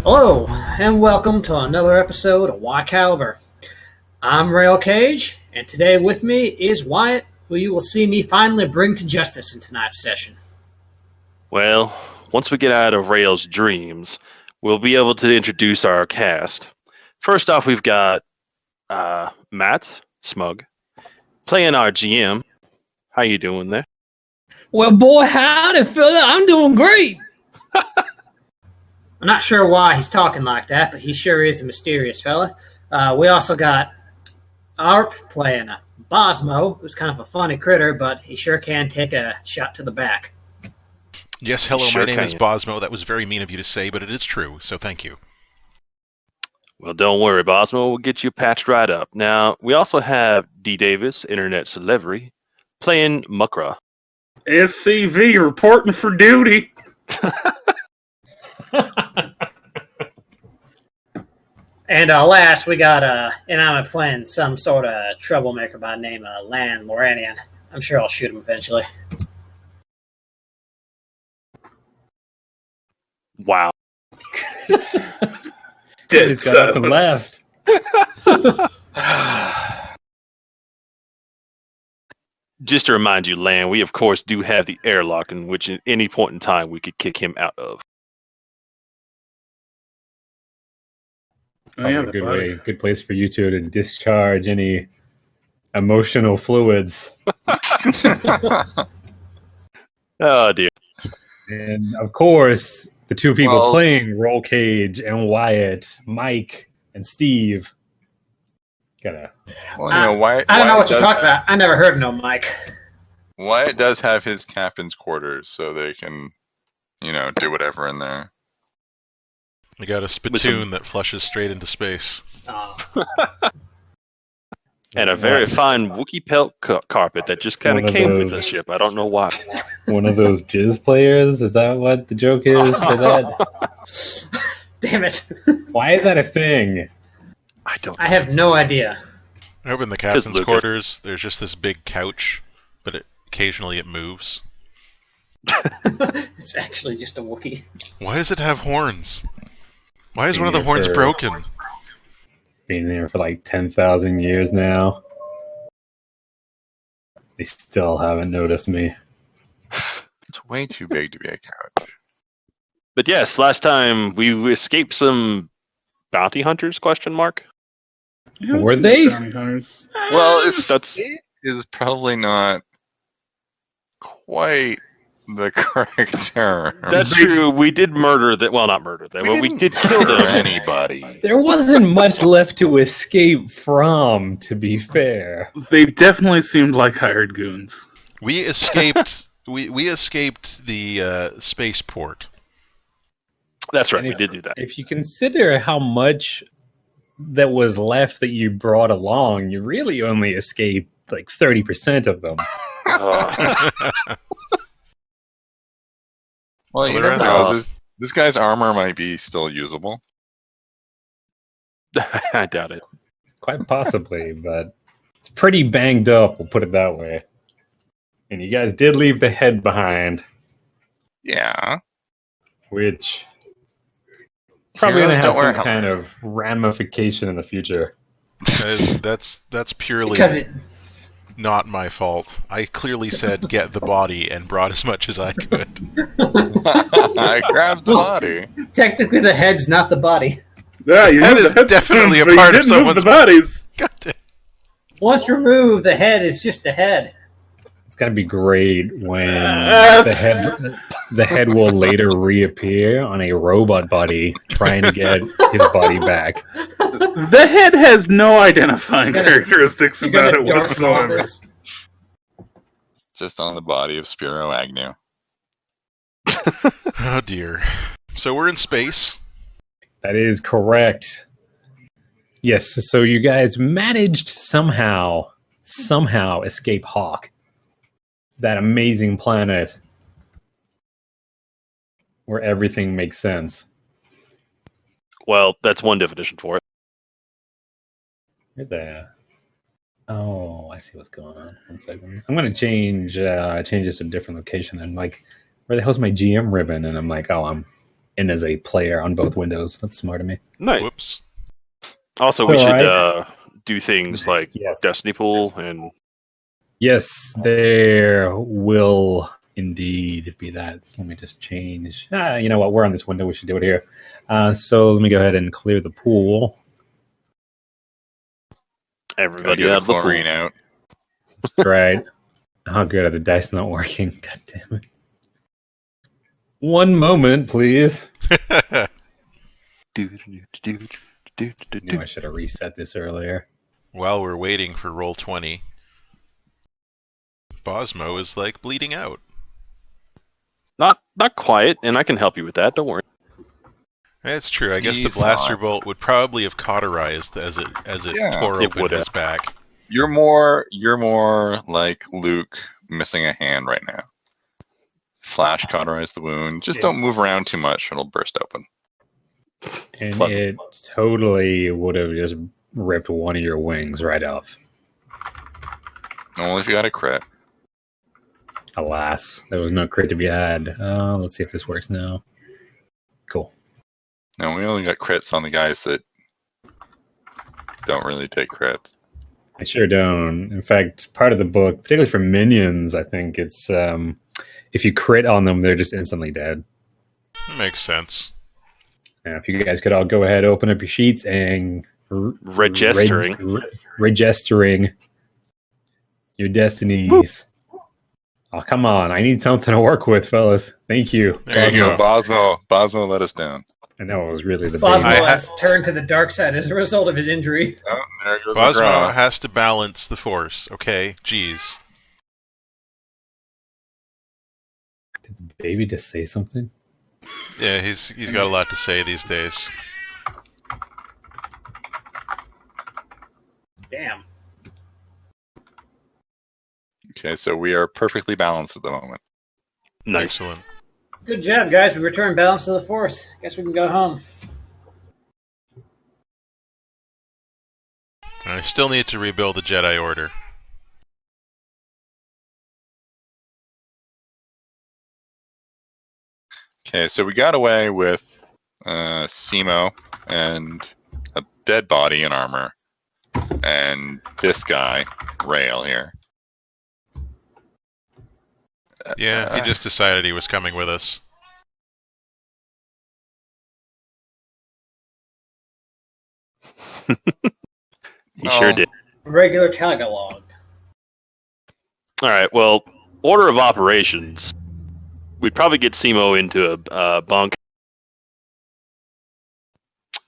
Hello, and welcome to another episode of Y Caliber. I'm Rail Cage, and today with me is Wyatt, who you will see me finally bring to justice in tonight's session. Well, once we get out of Rail's dreams, we'll be able to introduce our cast. First off, we've got Matt, Smug, playing our GM. How you doing there? Well, boy, howdy, fella. I'm doing great. I'm not sure why he's talking like that, but he sure is a mysterious fella. We also got Arp playing a Bosmo, who's kind of a funny critter, but he sure can take a shot to the back. Yes, hello, Sure my name is can. Bosmo. That was very mean of you to say, but it is true, so thank you. Well, don't worry, Bosmo. We'll get you patched right up. Now, we also have D. Davis, internet celebrity, playing Mukra. SCV reporting for duty. And last, we got and I'm playing some sort of troublemaker by the name of Lan Moranian. I'm sure I'll shoot him eventually. Wow. He's got up and left. Just to remind you, Lan, we of course do have the airlock in which at any point in time we could kick him out of. Oh, yeah, Probably good place for you two to discharge any emotional fluids. Oh, dear. And of course, the two people playing Roll Cage and Wyatt, Mike and Steve. Wyatt, I don't know what you're talking about. I never heard of no Mike. Wyatt does have his captain's quarters, so they can, do whatever in there. We got a spittoon that flushes straight into space. Oh. And a very fine Wookiee pelt carpet that just kind One of of came with those- the ship. I don't know why. One of those jizz players? Is that what the joke is for that? Damn it. Why is that a thing? I don't. I have no idea. Over in the captain's Lucas. quarters, there's just this big couch, but occasionally it moves. It's actually just a Wookiee. Why does it have horns? Why is Been one of the here horns for- broken? Been there for like 10,000 years now. They still haven't noticed me. It's way too big to be a couch. But yes, last time we escaped some bounty hunters? Question mark. Were they? Well, That's- it is probably not quite the correct term. That's true. We did murder that. Well, not murder them, but we did kill murder them. anybody. There wasn't much left to escape from, to be fair. They definitely seemed like hired goons. We escaped. we escaped the spaceport. That's right. And We did do that. If you consider how much that was left that you brought along, you really only escaped like 30% of them. Oh. Well, you the never rest know. of- This guy's armor might be still usable. I doubt it. Quite possibly, but it's pretty banged up, we'll put it that way. And you guys did leave the head behind, Yeah. which probably Heroes going to don't have wear some kind of ramification in the future. That's purely Because it, not my fault. I clearly said get the body and brought as much as I could. I grabbed the body. technically the head's not the body. Yeah, you That moved is the definitely a headstones, but you part of didn't move someone's- the bodies. God damn. Once removed, the head is just a head. It's going to be great when the head will later reappear on a robot body trying to get his body back. The head has no identifying You're gonna- characteristics You're about gonna it dark mode whatsoever. this. Just on the body of Spiro Agnew. Oh dear. So we're in space. That is correct. Yes, so you guys managed somehow escape Hawk. That amazing planet where everything makes sense. Well, that's one definition for it. Right there. Oh, I see what's going on. 1 second. I'm gonna change this to a different location. I'm like, where the hell's my GM ribbon? And I'm like, oh, I'm in as a player on both windows. That's smart of me. Nice. Whoops. Also, So, we should right. do things like Yes. Destiny Pool and Yes, there will indeed be that. So let me just change. You know what? We're on this window. We should do it here. So let me go ahead and clear the pool. everybody Get out the of the chlorine pool. out. Right. Oh, good. Are the dice not working? God damn it. One moment, please. I knew I should have reset this earlier. While we're waiting for roll 20, Bosmo is like bleeding out. Not quiet, and I can help you with that. Don't worry. That's true. I guess the He's blaster not. bolt would probably have cauterized as it Yeah, tore it open would his have. back. You're more like Luke missing a hand right now. Flash cauterize the wound. Just don't move around too much; it'll burst open. And Pleasant. it totally would have just ripped one of your wings right off. Only if you got a crit. Alas, there was no crit to be had. Let's see if this works now. Cool. No, we only got crits on the guys that don't really take crits. I sure don't. In fact, part of the book, particularly for minions, I think it's if you crit on them, they're just instantly dead. Makes sense. Now, if you guys could all go ahead, open up your sheets and Registering. registering your destinies. Oh, come on. I need something to work with, fellas. Thank you. There you go. Bosmo let us down. I know it was really the Bosmo baby. has turned to the dark side as a result of his injury. Oh, there goes Bosmo McGraw. has to balance the force, okay? Jeez. Did the baby just say something? Yeah, he's got a lot to say these days. Damn. Okay, so we are perfectly balanced at the moment. Nice. Excellent. Good job, guys. We returned balance to the force. Guess we can go home. I still need to rebuild the Jedi Order. Okay, so we got away with Simo and a dead body in armor, and this guy, Rail here. Yeah, he just decided he was coming with us. He sure did. Regular Tagalog. All right. Well, order of operations. We'd probably get Simo into a bunk,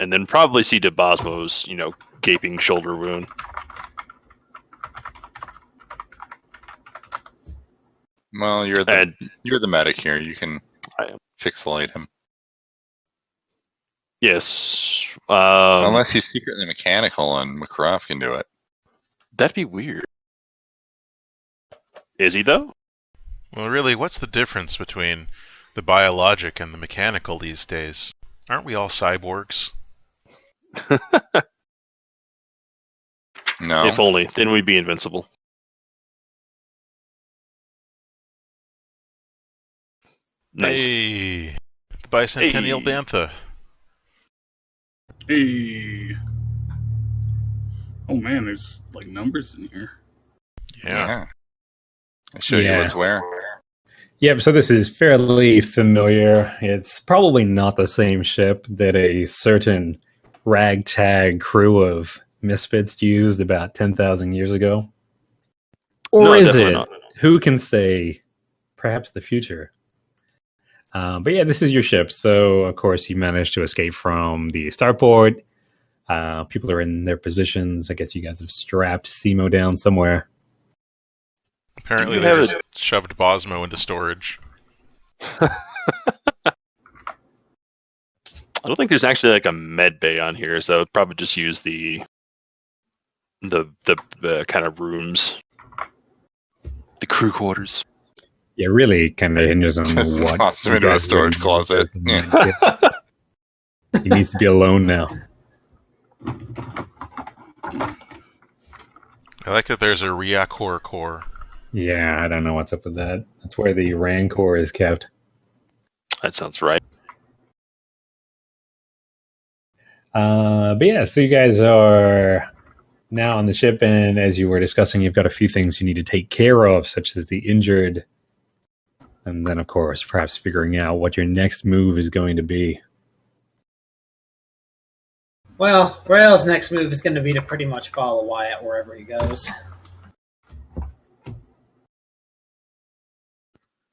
and then probably see to Bosmo's, gaping shoulder wound. Well, you're the medic here. You can I am. fixolate him. Yes. Unless he's secretly mechanical and McCroft can do it. That'd be weird. Is he, though? Well, really, what's the difference between the biologic and the mechanical these days? Aren't we all cyborgs? No. If only. Then we'd be invincible. Nice. Hey, the Bicentennial Hey. Bantha. Hey. Oh man, there's like numbers in here. Yeah. I show you Yeah. what's where. Yep, so this is fairly familiar. It's probably not the same ship that a certain ragtag crew of misfits used about 10,000 years ago. Or No, is definitely it? not. Who can say? Perhaps the future. But yeah, this is your ship. So, of course, you managed to escape from the starport. People are in their positions. I guess you guys have strapped Simo down somewhere. Apparently, Do they you have just shoved Bosmo into storage. I don't think there's actually like a med bay on here, so I'd probably just use the kind of rooms, the crew quarters. Yeah, really kind of hinges on Just what. toss him into a storage closet. Yeah. He needs to be alone now. I like that there's a Ryakor core. Yeah, I don't know what's up with that. That's where the Rancor is kept. That sounds right. But yeah, so you guys are now on the ship, and as you were discussing, you've got a few things you need to take care of, such as the injured, and then, of course, perhaps figuring out what your next move is going to be. Well, Rail's next move is going to be to pretty much follow Wyatt wherever he goes.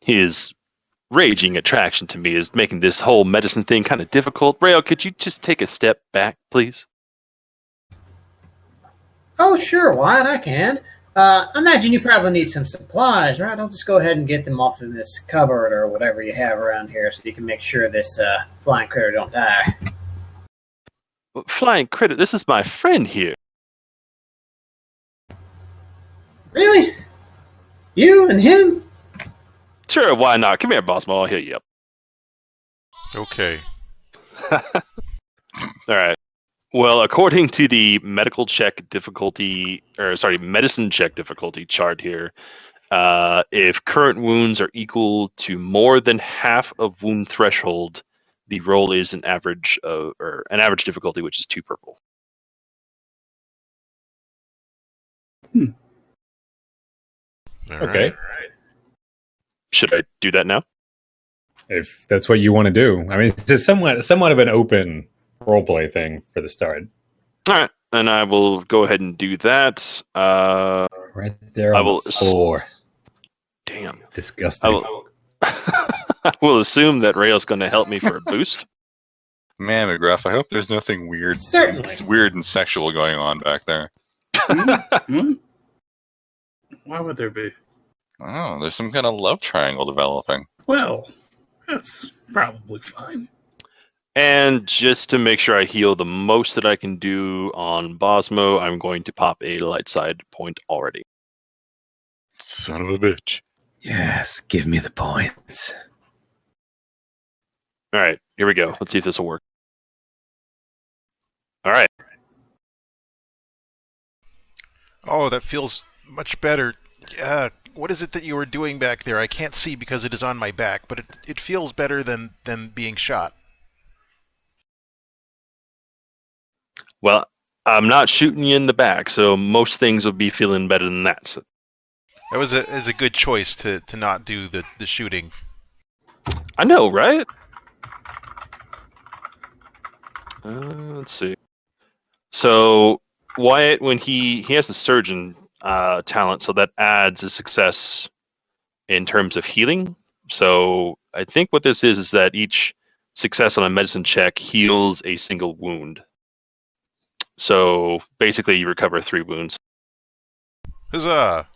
His raging attraction to me is making this whole medicine thing kind of difficult. Rail, could you just take a step back, please? Oh, sure, Wyatt, I can. I imagine you probably need some supplies, right? I'll just go ahead and get them off in this cupboard or whatever you have around here so you can make sure this flying critter don't die. Flying critter, this is my friend here. Really? You and him? Sure, why not? Come here, boss. I'll heal you up. Okay. Alright. Well, according to the medicine check difficulty chart here, if current wounds are equal to more than half of wound threshold, the roll is an average difficulty, which is 2 purple. Okay. Should I do that now? If that's what you want to do. I mean, it's somewhat of an open roleplay thing for the start. All right, and I will go ahead and do that. Right there on the floor. Damn. Disgusting. I will assume that Rail's going to help me for a boost. Man, McGruff, I hope there's nothing weird, Certainly. weird and sexual going on back there. Hmm? Why would there be? Oh, there's some kind of love triangle developing. Well, that's probably fine. And just to make sure I heal the most that I can do on Bosmo, I'm going to pop a light side point already. Son of a bitch. Yes, give me the points. All right, here we go. Let's see if this will work. All right. Oh, that feels much better. What is it that you were doing back there? I can't see because it is on my back, but it feels better than being shot. Well, I'm not shooting you in the back, so most things will be feeling better than that. So. That was a good choice to not do the shooting. I know, right? Let's see. So Wyatt, when he has the surgeon talent, so that adds a success in terms of healing. So I think what this is that each success on a medicine check heals a single wound. So basically, you recover 3 wounds. Huzzah!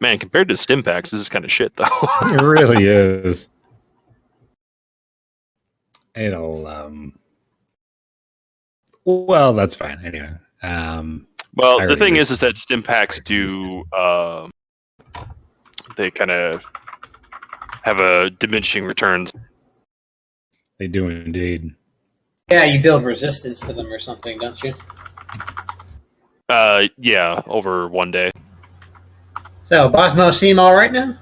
Man, compared to stim packs, this is kind of shit, though. It really is. It'll, well, that's fine. Anyway. Well, the thing is that stim packs do, they kind of have a diminishing returns. They do indeed. Yeah, you build resistance to them or something, don't you? Yeah, over 1 day. So, Bosmo seem all right now?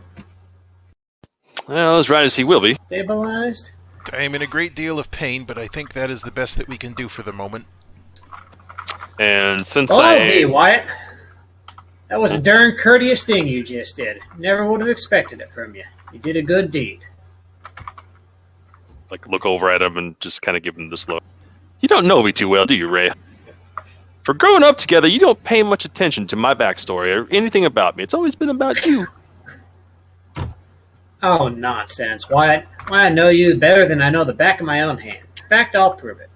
Well, as right as he will be. Stabilized? I am in a great deal of pain, but I think that is the best that we can do for the moment. And since Hey, Wyatt. That was a darn courteous thing you just did. Never would have expected it from you. You did a good deed. look over at him and just kind of give him this look. You don't know me too well, do you, Ray? For growing up together, you don't pay much attention to my backstory or anything about me. It's always been about you. Oh, nonsense, Wyatt. Why, I know you better than I know the back of my own hand. In fact, I'll prove it.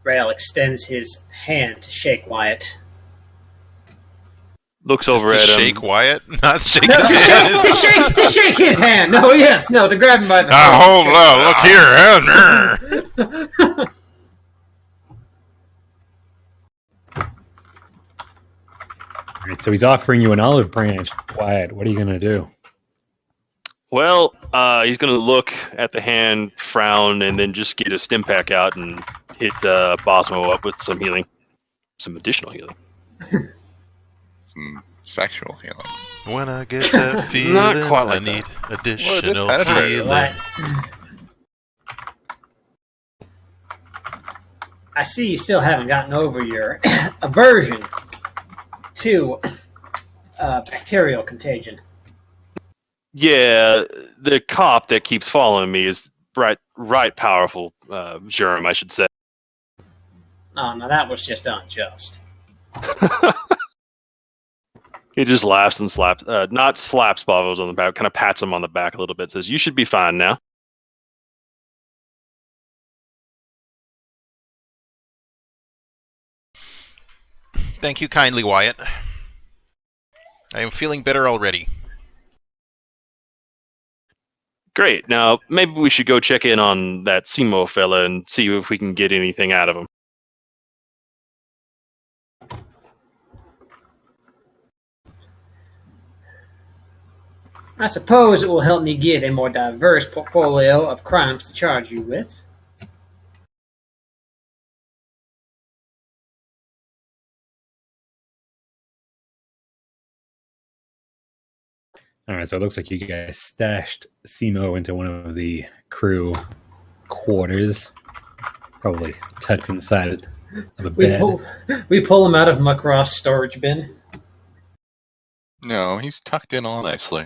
Rail extends his hand to shake Wyatt. Looks over at him. Shake Wyatt, not shake No, his hand. to shake his hand. No, yes, no, to grab him by the Hold on, look here. All right, so he's offering you an olive branch. Wyatt, what are you going to do? Well, he's going to look at the hand, frown, and then just get a stim pack out and hit Bosmo up with some healing. Some additional healing. Some sexual healing. When I get that feeling, Not quite like I need that. additional Well, it is healing. I see you still haven't gotten over your aversion to bacterial contagion. Yeah, the cop that keeps following me is right powerful germ, I should say. Oh, now that was just unjust. He just laughs and slaps, not slaps Bavos on the back, kind of pats him on the back a little bit, says, "You should be fine now." Thank you kindly, Wyatt. I am feeling better already. Great. Now, maybe we should go check in on that Simo fella and see if we can get anything out of him. I suppose it will help me give a more diverse portfolio of crimes to charge you with. All right, so it looks like you guys stashed Simo into one of the crew quarters, probably tucked inside of a bed. We pull him out of Muckroff's storage bin. No, he's tucked in all nicely.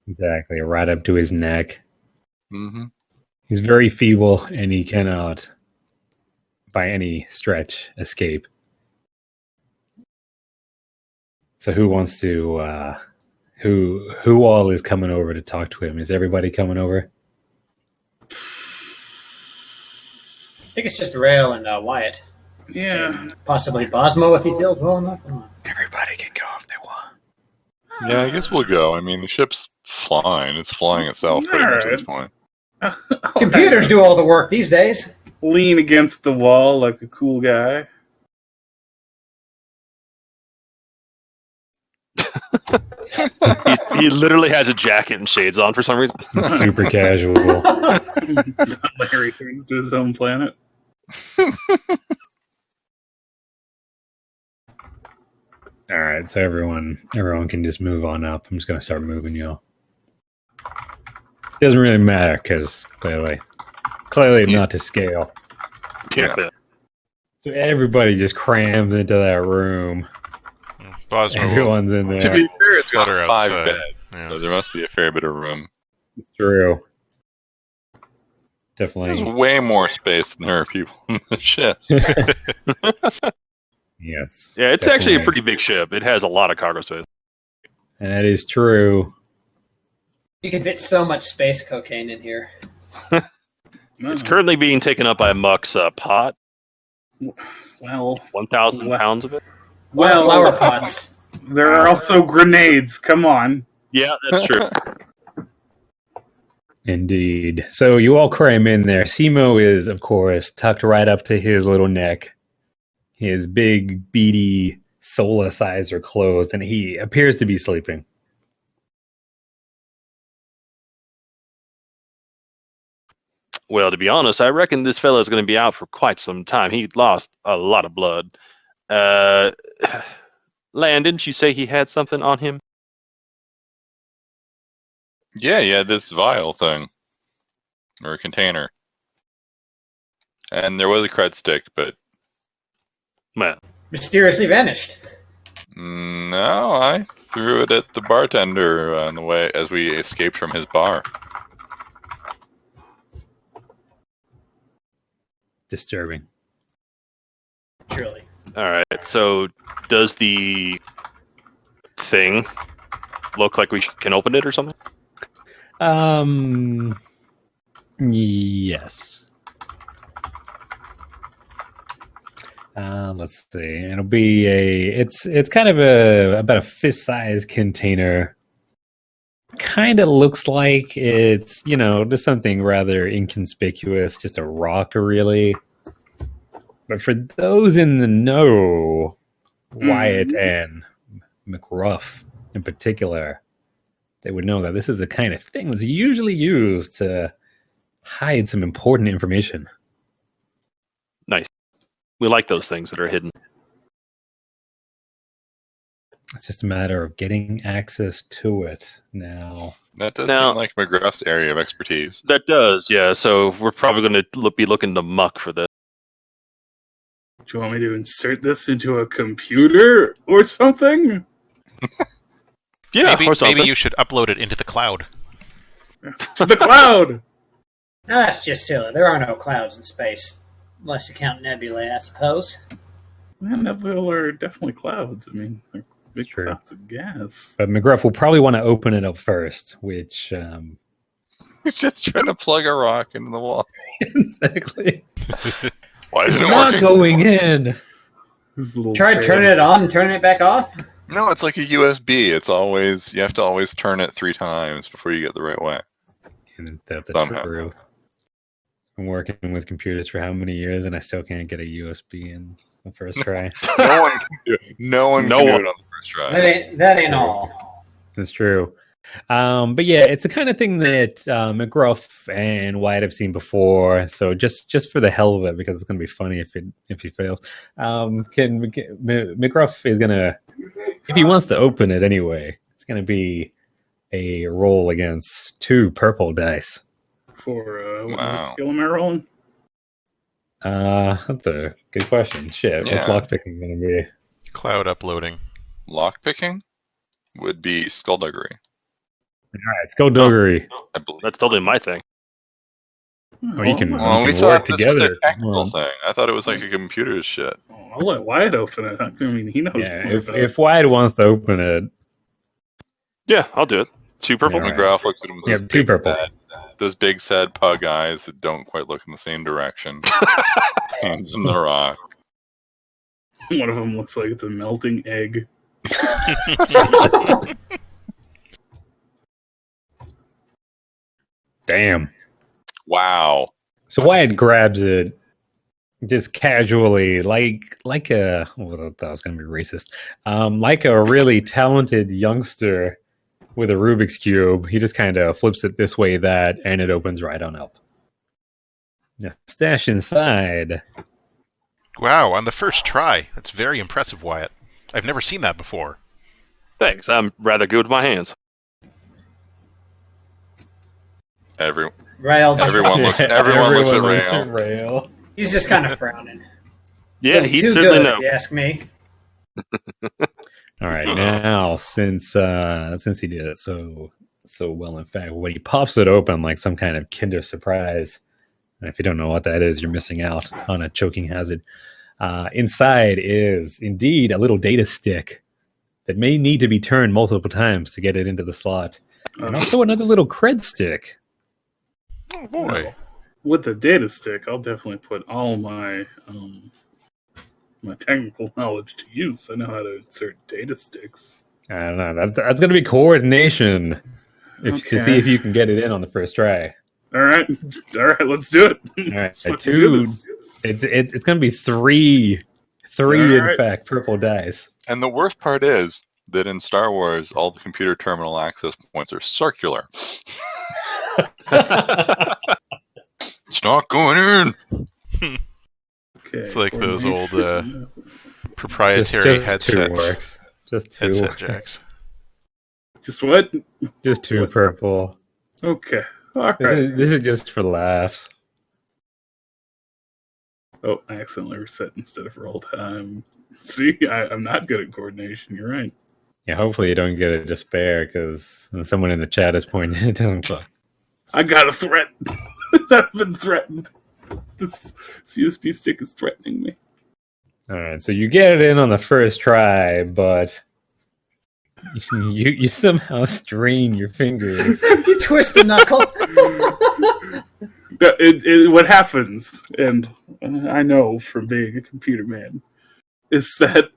Exactly, right up to his neck. Mm-hmm. He's very feeble, and he cannot, by any stretch, escape. So who wants to, who all is coming over to talk to him? Is everybody coming over? I think it's just Rail and Wyatt. Yeah. Possibly Bosmo if he feels well enough. Everybody can go if they want. Yeah, I guess we'll go. I mean, the ship's flying. It's flying itself pretty much at this point. Computers do all the work these days. Lean against the wall like a cool guy. He literally has a jacket and shades on for some reason. Super casual. Larry things to his home planet. All right, so everyone can just move on up. I'm just going to start moving y'all. Doesn't really matter because clearly I'm not to scale. Yeah. So everybody just crams into that room. Bosmo. Everyone's in there. To be fair, it's got Got her 5 outside. beds, Yeah. so there must be a fair bit of room. It's true. There's Definitely. way more space than there are people in the ship. Yes. Yeah, it's actually a definitely. pretty big ship. It has a lot of cargo space. That is true. You can fit so much space cocaine in here. It's currently being taken up by Muck's pot. Well, 1,000 pounds of it. Flower pots. there are also grenades. Come on. Yeah, that's true. Indeed. So you all cram in there. Simo is, of course, tucked right up to his little neck. His big, beady Solas eyes are closed, and he appears to be sleeping. Well, to be honest, I reckon this fella is going to be out for quite some time. He lost a lot of blood. Lan, didn't you say he had something on him? Yeah, this vial thing. Or a container. And there was a cred stick, but Well, Mysteriously vanished. no, I threw it at the bartender on the way as we escaped from his bar. Disturbing. Truly. all right. So, does the thing look like we can open it or something? Yes. Let's see. It'll be it's kind of about a fist-sized container. Kind of looks like it's, just something rather inconspicuous, just a rock, really. But for those in the know, Wyatt and McRuff in particular, they would know that this is the kind of thing that's usually used to hide some important information. Nice. We like those things that are hidden. It's just a matter of getting access to it now. That does Now- seem like McGruff's area of expertise. That does, yeah. So we're probably going to be looking to Muck for this. Do you want me to insert this into a computer or something? Yeah, maybe or something. maybe you should upload it into the cloud. Yes, to the cloud! Now that's just silly. There are no clouds in space. Unless you count nebulae, I suppose. Man, nebula are definitely clouds. I mean, they're big True. clouds of gas. But McGruff will probably want to open it up first, which He's just trying to plug a rock into the wall. exactly. Why It's isn't it not working? going in. This little Try turning it on and turning it back off. No, it's like a USB. It's always you have to always turn it 3 times before you get the right way. And that's Somehow. true. I'm working with computers for how many years, and I still can't get a USB in the first try. No one can do it. No one No can do one. it on the first try. That ain't all. That's true. But yeah, it's the kind of thing that McGruff and Wyatt have seen before. So just for the hell of it, because it's going to be funny if he fails. McGruff is gonna, if he wants to open it anyway, it's going to be a roll against 2 purple dice. For what Wow. skill am I rolling? That's a good question. Shit, what's Yeah. lockpicking going to be? Cloud uploading. Lockpicking would be skullduggery, All right, skullduggery. I believe. That's totally my thing. Well, you can- Well, we can thought work this together was if a technical you want. thing. I thought it was like a computer shit. Oh, I'll let Wyatt open it. I mean, he knows Yeah, more about if Wyatt wants to open it, Yeah, I'll do it. 2 purple. Yeah, right. McGrath looks at him with Yeah, those 2 big, purple. those big, sad pug eyes that don't quite look in the same direction. Hands him the rock. it. One of them looks like it's a melting egg. damn. Wow. So Wyatt grabs it just casually, like a well, that was going to be racist, like a really talented youngster with a Rubik's cube. He just kind of flips it this way, that, and it opens right on up. Yeah, stash inside. Wow, on the first try. That's very impressive, Wyatt. I've never seen that before. Thanks. I'm rather good with my hands. Everyone Rail just, looks at Rail. Rail. he's just kind of frowning. Yeah, Doing he'd too certainly good, know. if you ask me. All right, now since he did it so well, in fact, when he pops it open like some kind of Kinder Surprise, and if you don't know what that is, you're missing out on a choking hazard. Inside is indeed a little data stick that may need to be turned multiple times to get it into the slot, and also another little cred stick. Oh boy. With the data stick, I'll definitely put all my my technical knowledge to use. I know how to insert data sticks. I don't know. That's going to be coordination to Okay. see if you can get it in on the first try. All right, let's do it. All right, Let's fucking do 2. this. It's going to be 3 All in right. fact, purple dice. And the worst part is that in Star Wars, all the computer terminal access points are circular. It's not going in. Okay, It's like those old coordination. proprietary just 2 headsets. works. Just 2. Headset jacks. Just what? Just 2 purple. Okay, all right. This is just for laughs. Oh, I accidentally reset instead of roll time. See, I'm not good at coordination. You're right. Yeah, hopefully you don't get a despair because someone in the chat is pointing it out. I got a threat. I've been threatened. This USB stick is threatening me. All right, so you get it in on the first try, but you somehow strain your fingers. You twist the knuckle. What happens, and I know from being a computer man, is that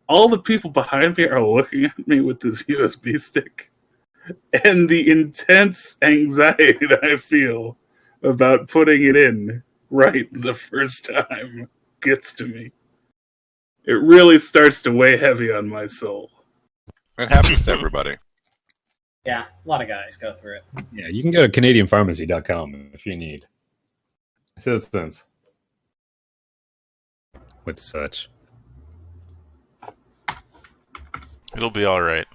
all the people behind me are looking at me with this USB stick, and the intense anxiety that I feel about putting it in right the first time gets to me. It really starts to weigh heavy on my soul. It happens to everybody. Yeah, a lot of guys go through it. Yeah, you can go to CanadianPharmacy.com if you need assistance with such. It'll be all right.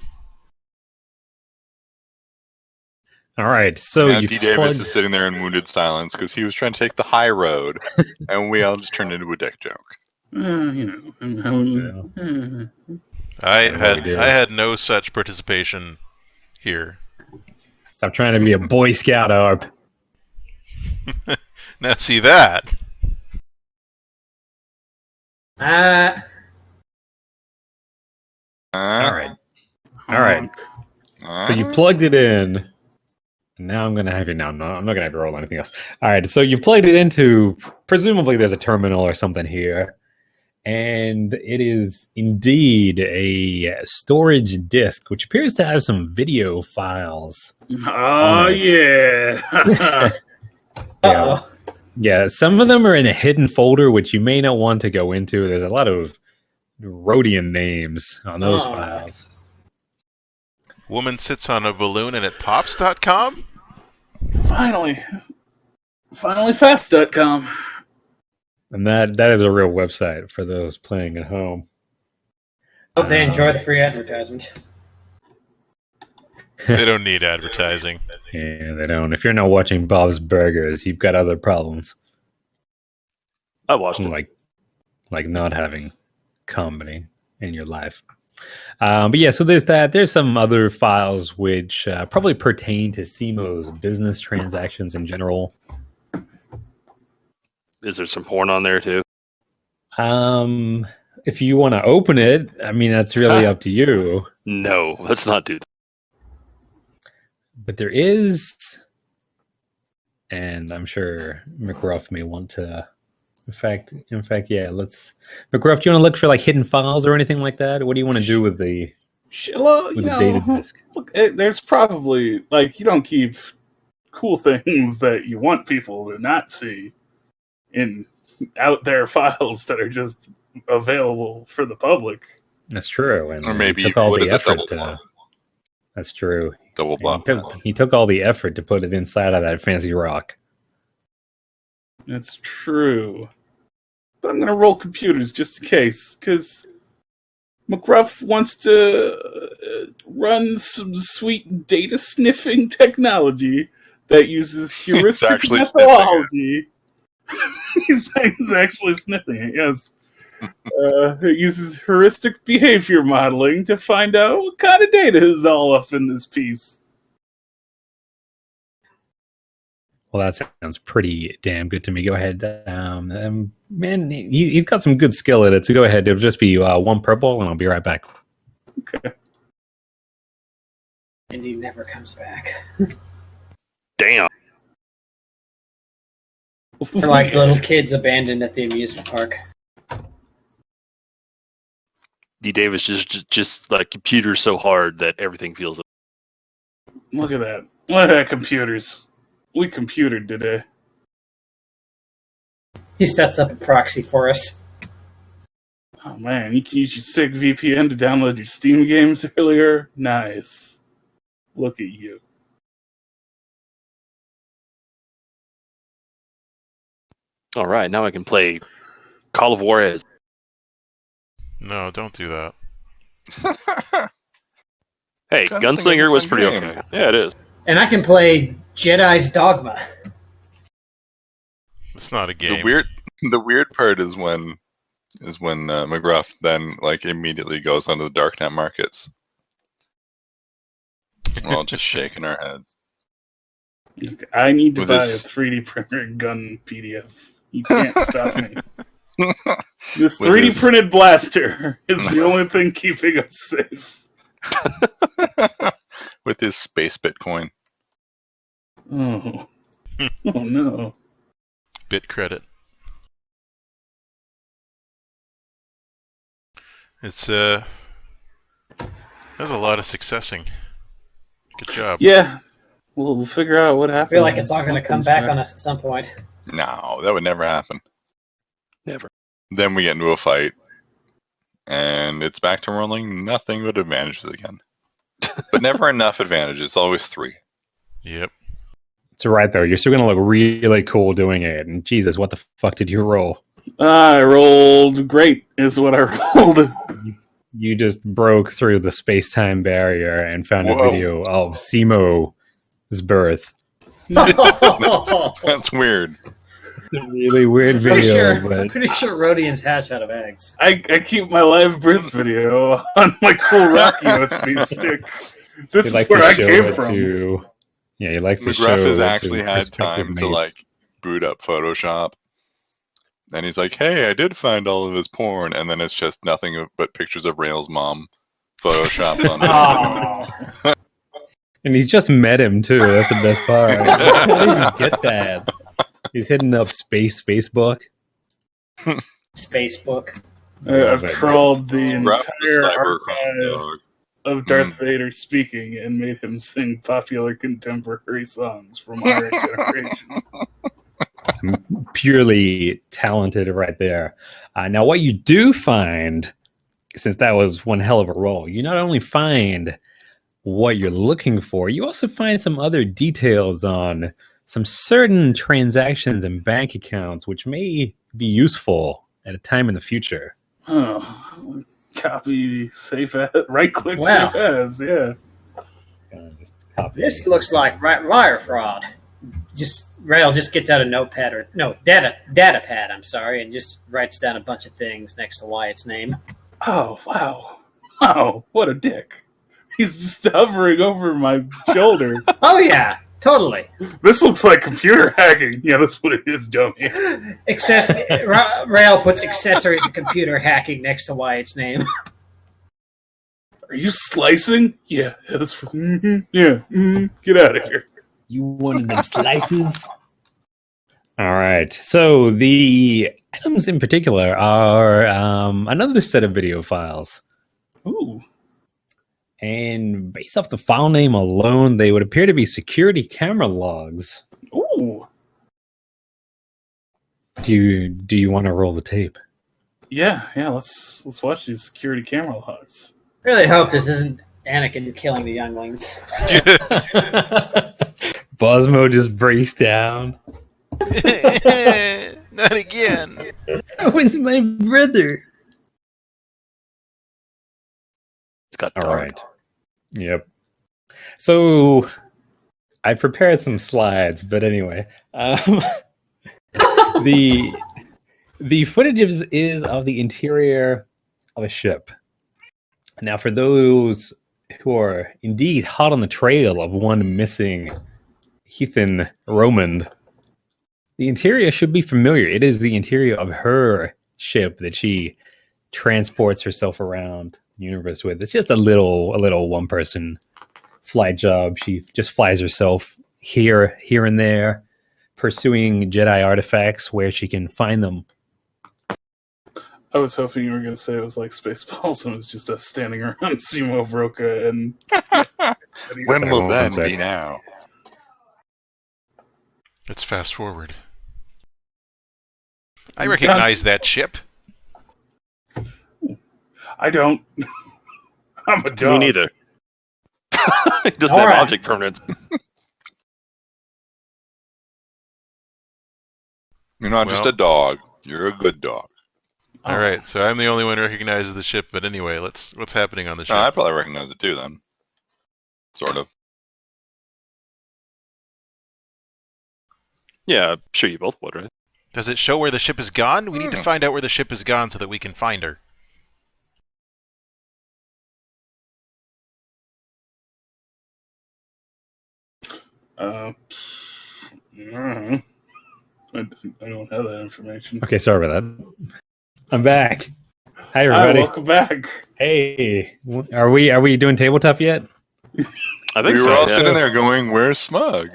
All right, so Now you D. Davis plug- is sitting there in wounded silence because he was trying to take the high road, and we all just turned into a dick joke. I really do. had no such participation here. Stop trying to be a Boy Scout, Arp. Now see that. All right. So you plugged it in. Now I'm going to have you. No, I'm not going to have you roll anything else. All right. So you plugged it into. Presumably, there's a terminal or something here, and it is indeed a storage disk, which appears to have some video files. Oh yeah. Yeah. Yeah, some of them are in a hidden folder, which you may not want to go into. There's a lot of Rhodian names on those files. Woman sits on a balloon and it pops.com? Finally fast.com. And that is a real website for those playing at home. Hope they enjoy the free advertisement. They don't need advertising. Yeah, they don't. If you're not watching Bob's Burgers, you've got other problems. I watched it. Like not having comedy in your life. But yeah, so there's that. There's some other files which probably pertain to Simo's business transactions in general. Is there some porn on there too? If you want to open it, I mean, that's really up to you. No, let's not do that. But there is, and I'm sure McRuff may want to. In fact, yeah. McRuff, do you want to look for like hidden files or anything like that? What do you want to do with the data disk? Look, there's probably you don't keep cool things that you want people to not see in out there files that are just available for the public. That's true, and or maybe took all what the is effort double block? That's true. Double block. He took all the effort to put it inside of that fancy rock. That's true. But I'm going to roll computers just in case, because McRuff wants to run some sweet data sniffing technology that uses heuristic methodology. He's actually sniffing it, yes. It uses heuristic behavior modeling to find out what kind of data is all up in this piece. Well, that sounds pretty damn good to me. Go ahead. Man, he's got some good skill at it, so go ahead. It'll just be one purple, and I'll be right back. Okay. And he never comes back. Damn. They're like little kids abandoned at the amusement park. D. Davis just like computers so hard that everything feels. Look at that. Look at that, computers. We computered today. He sets up a proxy for us. Oh man, you can use your sick VPN to download your Steam games earlier? Nice. Look at you. All right, now I can play Call of Juarez. No, don't do that. Hey, Gunslinger was pretty okay. Yeah, it is. And I can play Jedi's Dogma. It's not a game. The weird part is when McGruff then immediately goes onto the darknet markets. We're all just shaking our heads. I need to buy a 3D printer gun PDF. You can't stop me. This 3D printed blaster is the only thing keeping us safe. With his space Bitcoin. Oh. Oh no. Bit credit. It's there's a lot of successing. Good job. Yeah. We'll figure out what happened. I feel like it's all going to come back on us at some point. No, that would never happen. Never. Then we get into a fight, and it's back to rolling nothing but advantages again. But never enough advantages, always 3. Yep. It's all right, though. You're still going to look really cool doing it. And Jesus, what the fuck did you roll? I rolled great, is what I rolled. You just broke through the space-time barrier and found a video of Simo's birth. That's weird. a really weird video, I'm but pretty sure Rhodians hatch out of eggs. I keep my live birth video on my cool rock USB stick. This he is likes where to I show came it from. to. Yeah, he likes to McGruff show has it actually to had prospective time to mates. like boot up Photoshop. And he's like, hey, I did find all of his porn. And then it's just nothing but pictures of Rail's mom photoshopped on it. Oh, And he's just met him too. That's the best part. How did you get that? He's hitting up Facebook. Spacebook. I've trawled the McGruff the entire cybercrime archive dog. of Darth Vader speaking and made him sing popular contemporary songs from our generation. Purely talented right there. Now, what you do find, since that was one hell of a roll, you not only find what you're looking for, you also find some other details on some certain transactions and bank accounts, which may be useful at a time in the future. Oh, copy, save as, right click, Wow. save as, yeah. Just copy. This looks like wire fraud. Rail just gets out a notepad data pad. I'm sorry, and just writes down a bunch of things next to Wyatt's name. Oh, wow. Wow, what a dick. He's just hovering over my shoulder. Oh yeah, totally. This looks like computer hacking. Yeah, that's what it is, dummy. Rail puts accessory to computer hacking next to Wyatt's name. Are you slicing? Yeah, that's yeah. Get out of here. You wanted them slices? All right. So the items in particular are another set of video files. Ooh. And based off the file name alone, they would appear to be security camera logs. Ooh. Do you want to roll the tape? Yeah, let's watch these security camera logs. Really hope this isn't Anakin killing the younglings. Bosmo just breaks down. Not again. That was my brother. It's got All dark. right. Yep. So I prepared some slides, but anyway, the footage is of the interior of a ship. Now, for those who are indeed hot on the trail of one missing Heathen Romand, the interior should be familiar. It is the interior of her ship that she transports herself around the universe with. It's just a little one-person flight job. She just flies herself here and there, pursuing Jedi artifacts where she can find them. I was hoping you were going to say it was like Spaceballs and it was just us standing around Simo Broca and... When will One then sec. be now? Let's fast forward. I recognize that ship. I don't. I'm a dog. Me neither. It doesn't All have right. object permanence. You're not just Well- a dog. You're a good dog. All right, so I'm the only one who recognizes the ship. But anyway, what's happening on the ship? I probably recognize it too, then. Sort of. Yeah, I'm sure you both would, right? Does it show where the ship is gone? We need to find out where the ship is gone so that we can find her. I don't know. I don't have that information. Okay, sorry about that. I'm back. Hi, Hi, everybody. welcome back. Hey, are we doing tabletop yet? I think We so. were all yeah. sitting there going, where's Smug?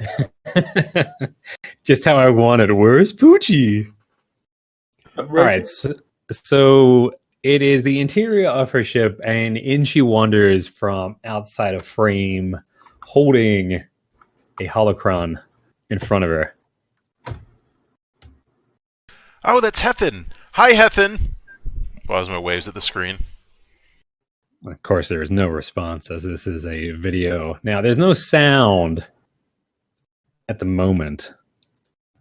Just how I wanted. Where's Poochie? All right, so it is the interior of her ship, and in she wanders from outside of frame, holding a holocron in front of her. Oh, that's Heffen. Hi, Heffen. Bosmo waves at the screen. Of course, there is no response as this is a video. Now, there's no sound at the moment.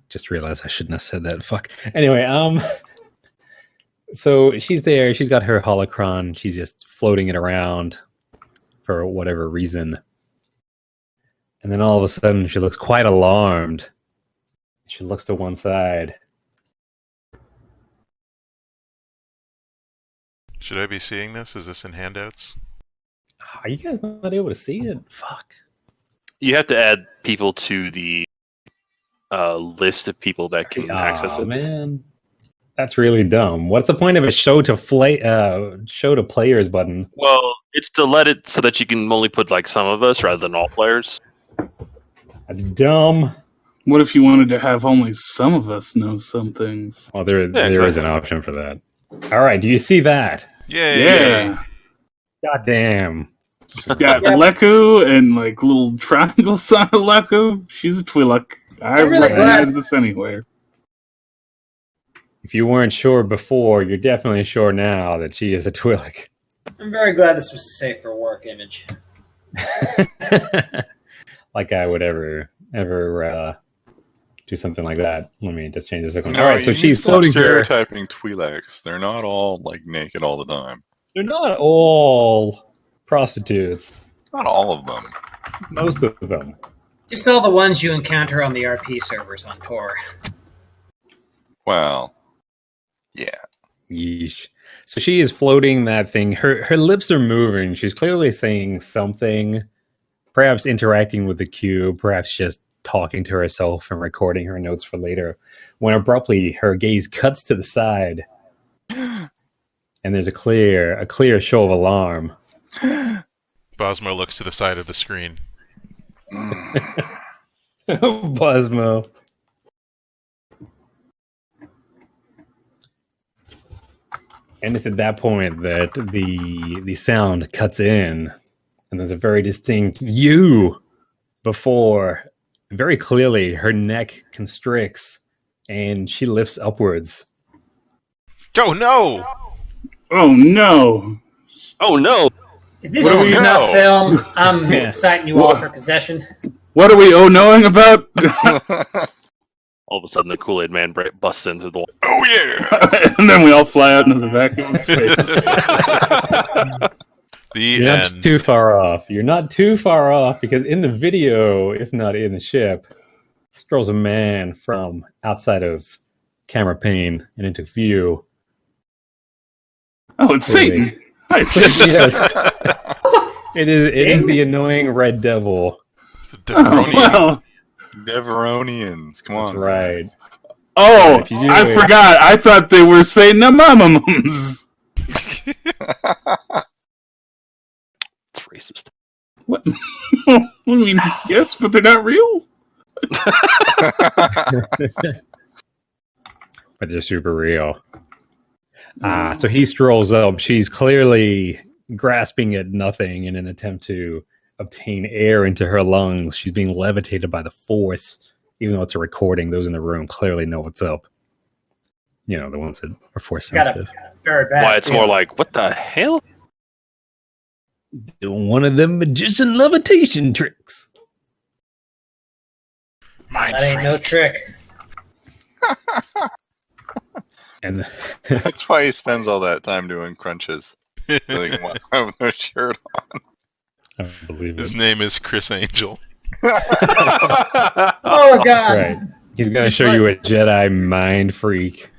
Just realized I shouldn't have said that. Fuck. Anyway, so she's there. She's got her holocron. She's just floating it around for whatever reason. And then all of a sudden, she looks quite alarmed. She looks to one side, Should I be seeing this? Is this in handouts? Are you guys not able to see it? Fuck. You have to add people to the list of people that can access it. Man, that's really dumb. What's the point of a show to players button? Well, it's to let it so that you can only put like some of us rather than all players. That's dumb. What if you wanted to have only some of us know some things? Well, there exactly. is an option for that. All right, do you see that? Yeah. God damn. She's got Leku and like little triangles on her Leku. She's a Twi'lek. I I'm really recognize this anywhere. If you weren't sure before, you're definitely sure now that she is a Twi'lek. I'm very glad this was a safe for work image. Like I would ever do something like that. Let me just change this. No, All right, so you she's stop floating here. stereotyping Twi'leks. They're not all like naked all the time. They're not all prostitutes. Not all of them. Most of them. Just all the ones you encounter on the RP servers on Tor. Well, yeah. Yeesh. So she is floating that thing. Her lips are moving. She's clearly saying something, perhaps interacting with the cube, perhaps just talking to herself and recording her notes for later, when abruptly her gaze cuts to the side and there's a clear show of alarm. Bosmo looks to the side of the screen. Bosmo. And it's at that point that the sound cuts in, and there's a very distinct "you" before. Very clearly, her neck constricts, and she lifts upwards. Oh no! Oh no! Oh no! If this is a snuff film, I'm Yeah. citing you all for possession. What are we knowing about? All of a sudden, the Kool-Aid Man busts into the wall. Oh yeah! And then we all fly out into the vacuum of space. You're not too far off. You're not too far off, because in the video, if not in the ship, strolls a man from outside of camera pane and into view. Oh, it's Satan! Yes. It is the annoying Red Devil. It's a Deveronian. Well, Neveronians, come on. That's right. guys. oh, If you do I it- forgot. I thought they were saying namamams. It's racist. What? I mean, yes, but they're not real. But they're super real. So he strolls up. She's clearly grasping at nothing in an attempt to obtain air into her lungs. She's being levitated by the force. Even though it's a recording, those in the room clearly know what's up. You know, the ones that are force Got sensitive. a very bad. Why it's more feeling. like, what the hell? Doing one of them magician levitation tricks. That ain't no trick. And That's why he spends all that time doing crunches. Like, have no shirt on. I believe His it. name is Chris Angel. Oh god! That's right. He's going to show you a Jedi mind freak.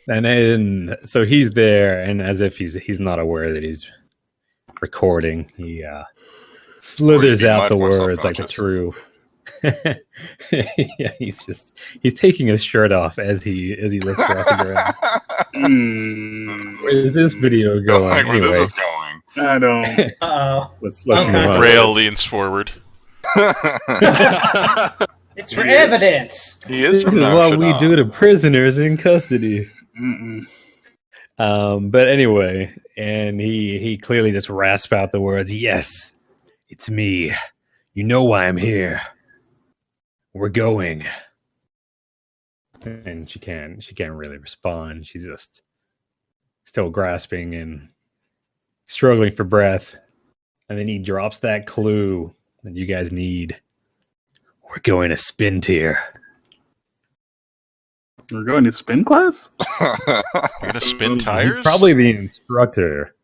And then, so he's there, and as if he's not aware that he's recording, he slithers Or he'd be out the much more words like the self-conscious. true. Yeah, he's taking his shirt off as he lifts her off the ground. Where is this video Don't going? like where Anyway, this is going. I don't. Uh-oh. let's Okay. move on. Rail leans forward. It's for He is. evidence. He is This from is Nar what we Shaddaa. do to prisoners in custody. Mm-mm. But anyway, and he clearly just rasps out the words, "Yes, it's me. You know why I'm here. We're going." And she can't really respond. She's just still grasping and struggling for breath. And then he drops that clue that you guys need. We're going to spin tier. We're going to spin class? You're gonna spin tires? Probably the instructor.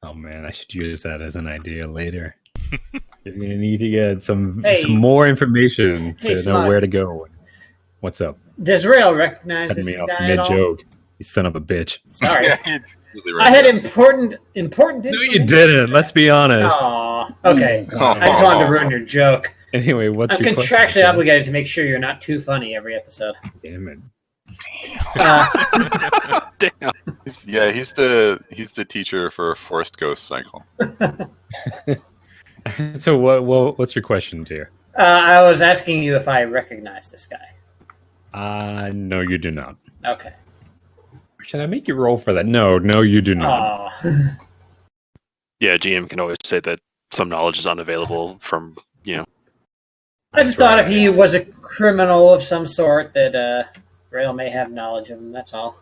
Oh man, I should use that as an idea later. You're gonna need to get some Hey. more information Hey, to know Smug. where to go. What's up? Does Rail recognize Cutting this me off guy at all? mid-joke. You son of a bitch. Sorry. Yeah, it's really right I had there. important No, you information. didn't. Let's be honest. Aw, okay. Oh. I just wanted to ruin your joke. Anyway, what's I'm your contractually question? obligated to make sure you're not too funny every episode. Damn it. Damn. He's the teacher for a forced ghost cycle. So what's your question, dear? I was asking you if I recognize this guy. No, you do not. Okay. Should I make you roll for that? No, you do not. Aw. Yeah, GM can always say that some knowledge is unavailable from, I just thought if he was a criminal of some sort that Rail may have knowledge of him, that's all.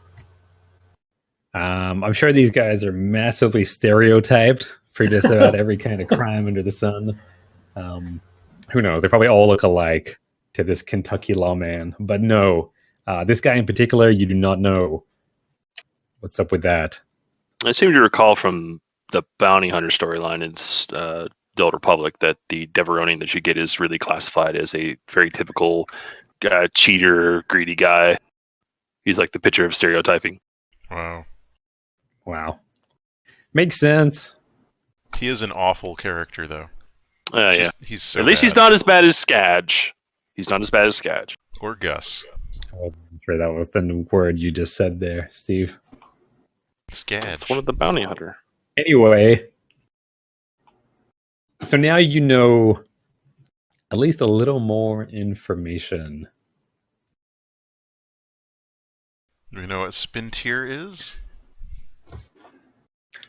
I'm sure these guys are massively stereotyped for just about every kind of crime under the sun. Who knows? They probably all look alike to this Kentucky lawman. But no, this guy in particular, you do not know. What's up with that? I seem to recall from the bounty hunter storyline in the Old Republic that the Deveronian that you get is really classified as a very typical cheater, greedy guy. He's like the picture of stereotyping. Wow. Makes sense. He is an awful character, though. Yeah. He's so At least he's bad. not as bad as Skadge. He's not as bad as Skadge. Or Gus. I wasn't sure that was the word you just said there, Steve. Skadge. It's one of the bounty hunter. Anyway, so now you know at least a little more information. Do we know what spin tier is?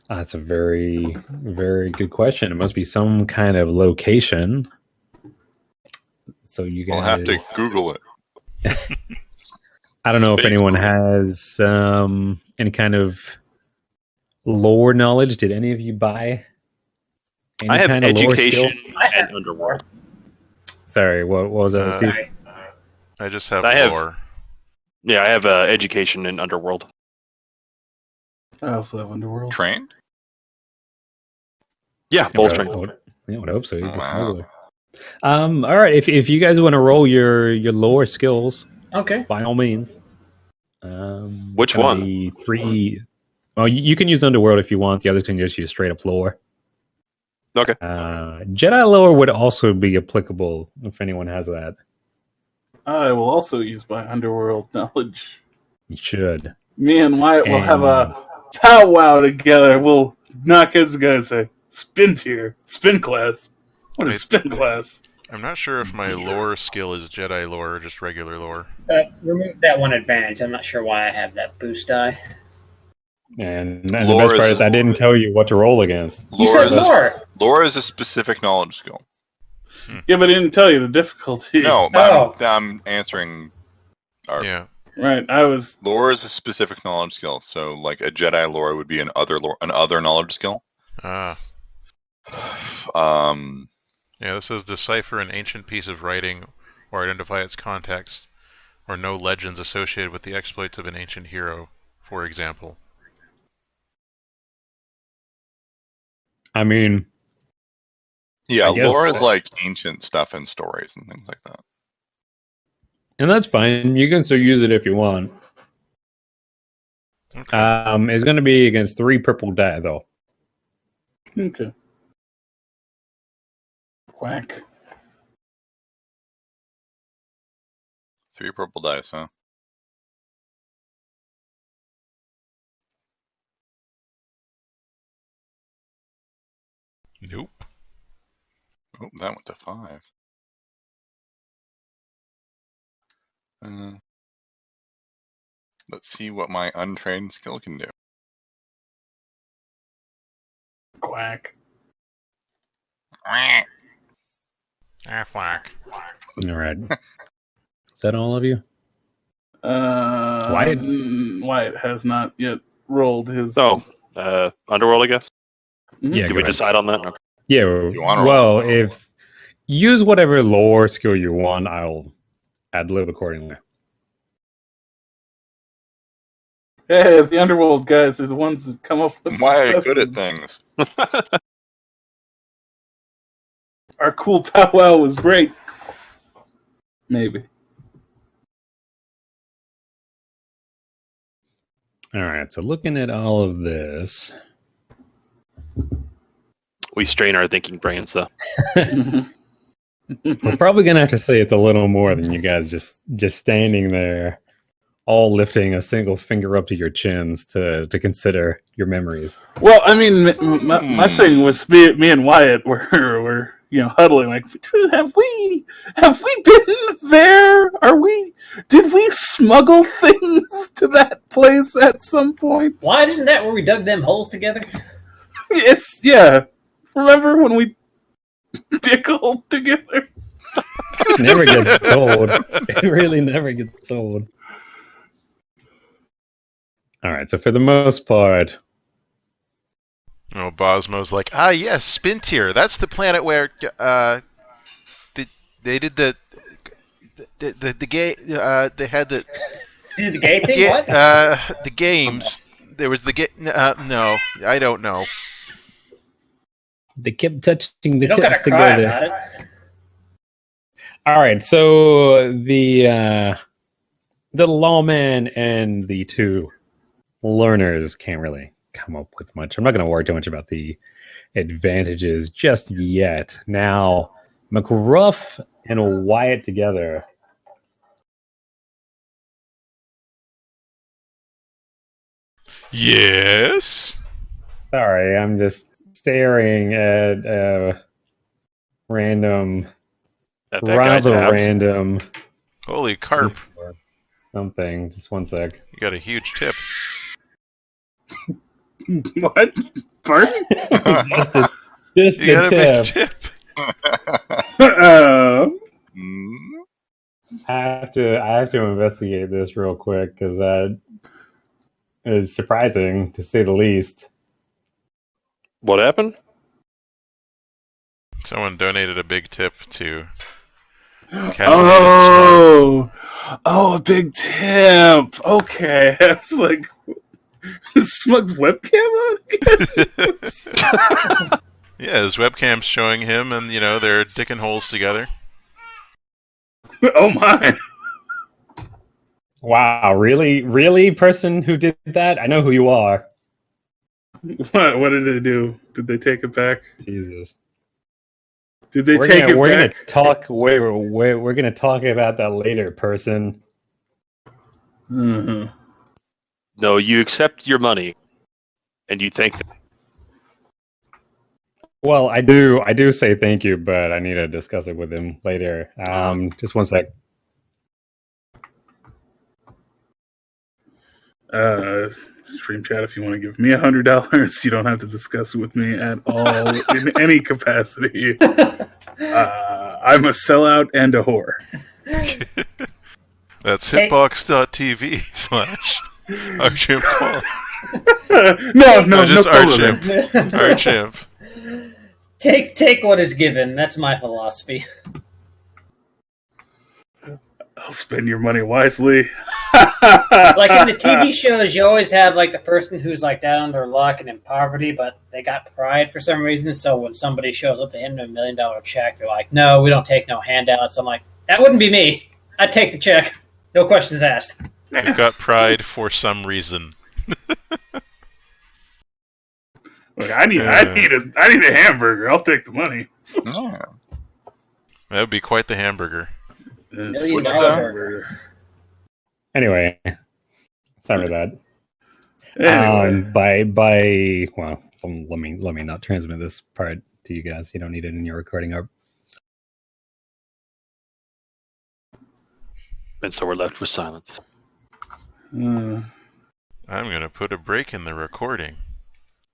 That's a very, very good question. It must be some kind of location. So you guys... We'll have to Google it. I don't know if Space anyone Marine. has any kind of lore knowledge. Did any of you buy any I have kind of lore skill? education I have and underworld. Sorry, what was that, Steve? Sorry. I just have I have- lore. Yeah, I have education and underworld. I also have Underworld. Trained? Yeah, both trained. I would hope so. He's a Wow. smuggler. All right. If you guys want to roll your lore skills, Okay. by all means. Which gonna one? be 3. Well, you can use Underworld if you want. The others can just use straight up lore. Okay. Jedi lore would also be applicable if anyone has that. I will also use my Underworld knowledge. You should. Me and Wyatt will have And- a powwow together. We'll knock heads together and say, spin tier, spin class. What is Wait. spin class? I'm not sure if my lore skill is Jedi lore or just regular lore. Remove that one advantage. I'm not sure why I have that boost die. And the Lore best part is- is I didn't tell you what to roll against. You said is a, lore. lore is a specific knowledge skill. Yeah, but I didn't tell you the difficulty. No, Oh. I'm answering. Yeah. Right, I was... Lore is a specific knowledge skill. So, like a Jedi lore would be an other knowledge skill. Ah. Yeah, this says decipher an ancient piece of writing or identify its context, or know legends associated with the exploits of an ancient hero, for example. I mean, Yeah, I guess- lore is like ancient stuff and stories and things like that. and that's fine. You can still use it if you want. Okay. It's going to be against 3 purple die, though. Okay. Quack. 3 purple dice, huh? Nope. Oh, that went to 5. Let's see what my untrained skill can do. Quack. Ah, whack. All right. Is that all of you? Wyatt? Wyatt? Wyatt has not yet rolled his... Oh, underworld, I guess. Mhm. Yeah. Did go we ahead. decide on that? Okay. Yeah. You wanna Well, roll? if use whatever lore skill you want, I'll ad lib accordingly. Hey, the Underworld guys are the ones that come up with Why are you good at successes. things? Our cool powwow was great. Maybe. All right, so looking at all of this, We strain our thinking brains, though. we're probably gonna have to say it's a little more than you guys just standing there, all lifting a single finger up to your chins to consider your memories. Well, I mean, my thing was me and Wyatt were huddling like, have we been there? Did we smuggle things to that place at some point? Why isn't that where we dug them holes together? Yes, yeah. Remember when we dig a hole together? It never gets old. It really never gets old. All right, so for the most part, Bosmo's like, yes, Spintier. That's the planet where they did the gay. They had the The gay thing? What? the games. There was the gay. No, I don't know. they kept touching the You don't gotta tips cry together. about it. All right, so the lawman and the two learners can't really come up with much. I'm not going to worry too much about the advantages just yet. Now, McRuff and Wyatt together. Yes. Sorry, I'm just staring at random, At that guy's rather abs. random Holy carp! something. Just one sec. You got a huge tip. What? Pardon? Just the You got a big tip. tip. I have to investigate this real quick because that is surprising to say the least. What happened? Someone donated a big tip to. Oh, a big tip. Okay, I was like, is Smug's webcam on again? Yeah, his webcam's showing him, and they're dicking holes together. Oh my! Wow, really, person who did that? I know who you are. What did they do? Did they take it back? Jesus. Did they We're take it gonna back? talk. We're gonna talk about that later, person. Mhm. No, you accept your money, and you thank them. Well, I do say thank you, but I need to discuss it with him later. Just one sec. Stream chat. If you want to give me $100, you don't have to discuss it with me at all in any capacity. I'm a sellout and a whore. That's Hey. hitbox.tv/RChimp. No, just color there. RChimp. Take what is given. That's my philosophy. I'll spend your money wisely. Like in the TV shows, you always have like the person who's like down on their luck and in poverty, but they got pride for some reason. So when somebody shows up to hand them $1 million check, they're like, "No, we don't take no handouts." I'm like, that wouldn't be me. I'd take the check, no questions asked. You've got pride for some reason. Look, I need a hamburger. I'll take the money. Yeah. That would be quite the hamburger. It's $1 million like a burger. Anyway, sorry for that. Anyway. Well, let me not transmit this part to you guys. You don't need it in your recording art. And so we're left with silence. I'm going to put a break in the recording.